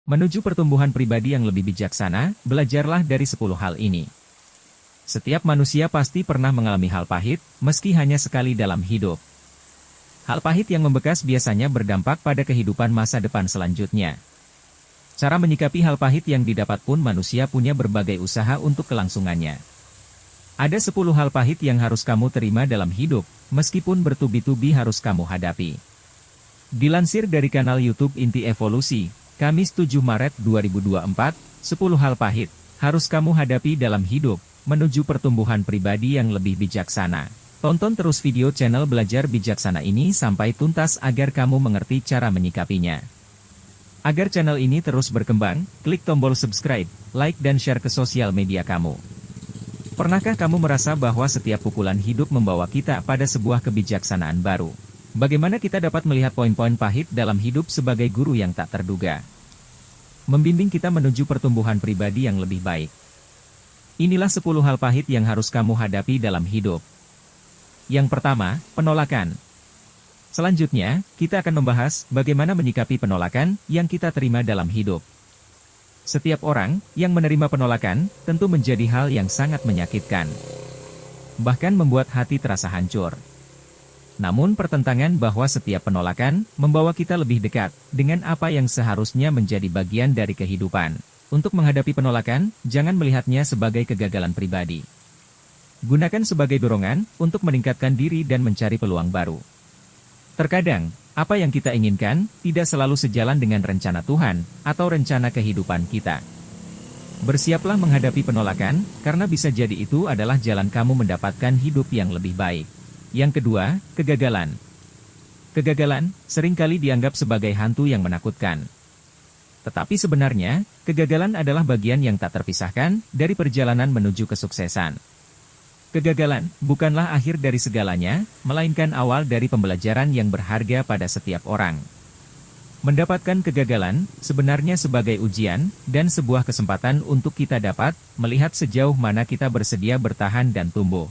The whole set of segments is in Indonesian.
Menuju pertumbuhan pribadi yang lebih bijaksana, belajarlah dari 10 hal ini. Setiap manusia pasti pernah mengalami hal pahit, meski hanya sekali dalam hidup. Hal pahit yang membekas biasanya berdampak pada kehidupan masa depan selanjutnya. Cara menyikapi hal pahit yang didapat pun manusia punya berbagai usaha untuk kelangsungannya. Ada 10 hal pahit yang harus kamu terima dalam hidup, meskipun bertubi-tubi harus kamu hadapi. Dilansir dari kanal YouTube Inti Evolusi, Kamis 7 Maret 2024, 10 hal pahit harus kamu hadapi dalam hidup, menuju pertumbuhan pribadi yang lebih bijaksana. Tonton terus video channel Belajar Bijaksana ini sampai tuntas agar kamu mengerti cara menyikapinya. Agar channel ini terus berkembang, klik tombol subscribe, like dan share ke sosial media kamu. Pernahkah kamu merasa bahwa setiap pukulan hidup membawa kita pada sebuah kebijaksanaan baru? Bagaimana kita dapat melihat poin-poin pahit dalam hidup sebagai guru yang tak terduga? Membimbing kita menuju pertumbuhan pribadi yang lebih baik. Inilah 10 hal pahit yang harus kamu hadapi dalam hidup. Yang pertama, penolakan. Selanjutnya, kita akan membahas bagaimana menyikapi penolakan yang kita terima dalam hidup. Setiap orang yang menerima penolakan tentu menjadi hal yang sangat menyakitkan. Bahkan membuat hati terasa hancur. Namun pertentangan bahwa setiap penolakan membawa kita lebih dekat dengan apa yang seharusnya menjadi bagian dari kehidupan. Untuk menghadapi penolakan, jangan melihatnya sebagai kegagalan pribadi. Gunakan sebagai dorongan untuk meningkatkan diri dan mencari peluang baru. Terkadang, apa yang kita inginkan tidak selalu sejalan dengan rencana Tuhan atau rencana kehidupan kita. Bersiaplah menghadapi penolakan, karena bisa jadi itu adalah jalan kamu mendapatkan hidup yang lebih baik. Yang kedua, kegagalan. Kegagalan seringkali dianggap sebagai hantu yang menakutkan. Tetapi sebenarnya, kegagalan adalah bagian yang tak terpisahkan dari perjalanan menuju kesuksesan. Kegagalan bukanlah akhir dari segalanya, melainkan awal dari pembelajaran yang berharga pada setiap orang. Mendapatkan kegagalan sebenarnya sebagai ujian dan sebuah kesempatan untuk kita dapat melihat sejauh mana kita bersedia bertahan dan tumbuh.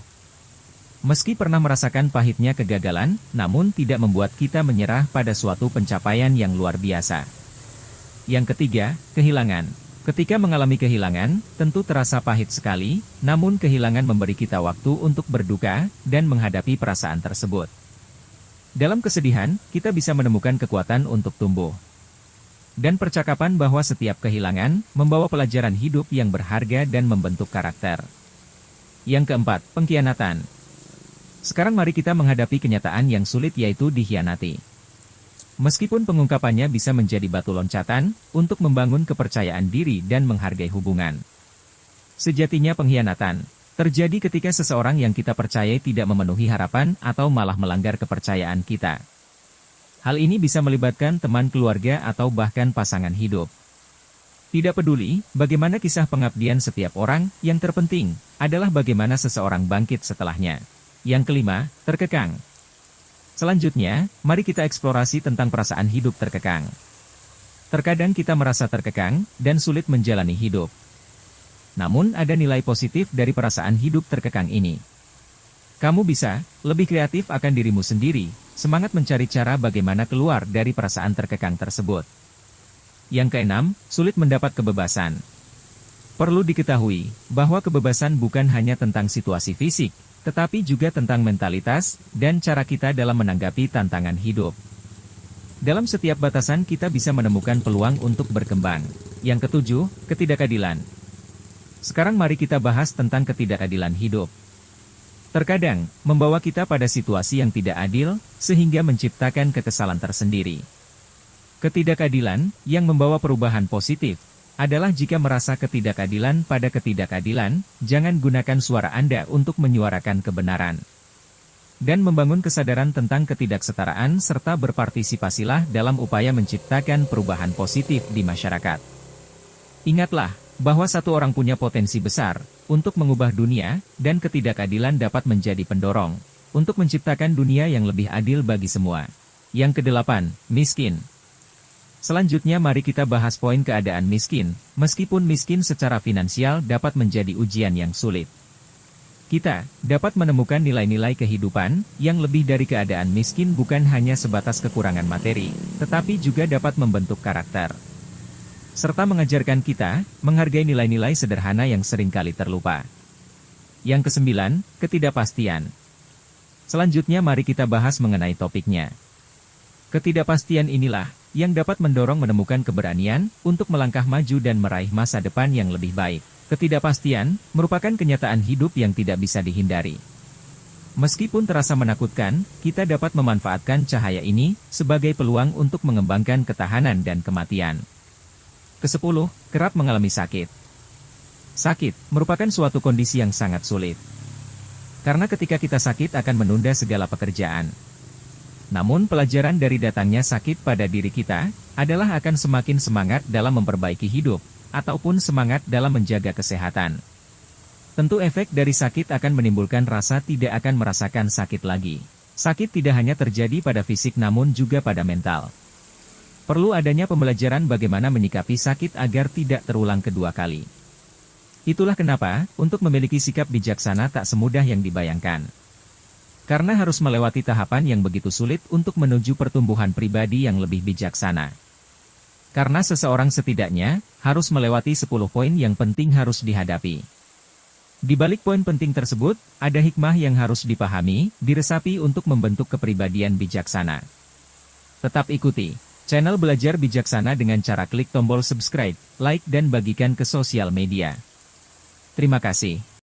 Meski pernah merasakan pahitnya kegagalan, namun tidak membuat kita menyerah pada suatu pencapaian yang luar biasa. Yang ketiga, kehilangan. Ketika mengalami kehilangan, tentu terasa pahit sekali, namun kehilangan memberi kita waktu untuk berduka dan menghadapi perasaan tersebut. Dalam kesedihan, kita bisa menemukan kekuatan untuk tumbuh. Dan percakapan bahwa setiap kehilangan membawa pelajaran hidup yang berharga dan membentuk karakter. Yang keempat, pengkhianatan. Sekarang mari kita menghadapi kenyataan yang sulit, yaitu dikhianati. Meskipun pengungkapannya bisa menjadi batu loncatan untuk membangun kepercayaan diri dan menghargai hubungan. Sejatinya pengkhianatan terjadi ketika seseorang yang kita percayai tidak memenuhi harapan atau malah melanggar kepercayaan kita. Hal ini bisa melibatkan teman keluarga atau bahkan pasangan hidup. Tidak peduli bagaimana kisah pengabdian setiap orang, yang terpenting adalah bagaimana seseorang bangkit setelahnya. Yang kelima, terkekang. Selanjutnya, mari kita eksplorasi tentang perasaan hidup terkekang. Terkadang kita merasa terkekang dan sulit menjalani hidup. Namun ada nilai positif dari perasaan hidup terkekang ini. Kamu bisa lebih kreatif akan dirimu sendiri, semangat mencari cara bagaimana keluar dari perasaan terkekang tersebut. Yang keenam, sulit mendapat kebebasan. Perlu diketahui bahwa kebebasan bukan hanya tentang situasi fisik, tetapi juga tentang mentalitas dan cara kita dalam menanggapi tantangan hidup. Dalam setiap batasan kita bisa menemukan peluang untuk berkembang. Yang ketujuh, ketidakadilan. Sekarang mari kita bahas tentang ketidakadilan hidup. Terkadang, membawa kita pada situasi yang tidak adil, sehingga menciptakan kekesalan tersendiri. Ketidakadilan yang membawa perubahan positif adalah jika merasa ketidakadilan pada ketidakadilan, jangan gunakan suara Anda untuk menyuarakan kebenaran. Dan membangun kesadaran tentang ketidaksetaraan serta berpartisipasilah dalam upaya menciptakan perubahan positif di masyarakat. Ingatlah bahwa satu orang punya potensi besar untuk mengubah dunia, dan ketidakadilan dapat menjadi pendorong untuk menciptakan dunia yang lebih adil bagi semua. Yang kedelapan, miskin. Selanjutnya mari kita bahas poin keadaan miskin. Meskipun miskin secara finansial dapat menjadi ujian yang sulit, kita dapat menemukan nilai-nilai kehidupan yang lebih dari keadaan miskin, bukan hanya sebatas kekurangan materi, tetapi juga dapat membentuk karakter. serta mengajarkan kita menghargai nilai-nilai sederhana yang seringkali terlupa. Yang kesembilan, ketidakpastian. Selanjutnya mari kita bahas mengenai topiknya. Ketidakpastian inilah yang dapat mendorong menemukan keberanian untuk melangkah maju dan meraih masa depan yang lebih baik. Ketidakpastian merupakan kenyataan hidup yang tidak bisa dihindari. Meskipun terasa menakutkan, kita dapat memanfaatkan cahaya ini sebagai peluang untuk mengembangkan ketahanan dan kematian. Kesepuluh, kerap mengalami sakit. Sakit merupakan suatu kondisi yang sangat sulit. Karena ketika kita sakit akan menunda segala pekerjaan. Namun pelajaran dari datangnya sakit pada diri kita adalah akan semakin semangat dalam memperbaiki hidup, ataupun semangat dalam menjaga kesehatan. Tentu efek dari sakit akan menimbulkan rasa tidak akan merasakan sakit lagi. Sakit tidak hanya terjadi pada fisik namun juga pada mental. Perlu adanya pembelajaran bagaimana menyikapi sakit agar tidak terulang kedua kali. Itulah kenapa, untuk memiliki sikap bijaksana tak semudah yang dibayangkan. Karena harus melewati tahapan yang begitu sulit untuk menuju pertumbuhan pribadi yang lebih bijaksana. Karena seseorang setidaknya harus melewati 10 poin yang penting harus dihadapi. Di balik poin penting tersebut, ada hikmah yang harus dipahami, diresapi untuk membentuk kepribadian bijaksana. Tetap ikuti channel Belajar Bijaksana dengan cara klik tombol subscribe, like dan bagikan ke sosial media. Terima kasih.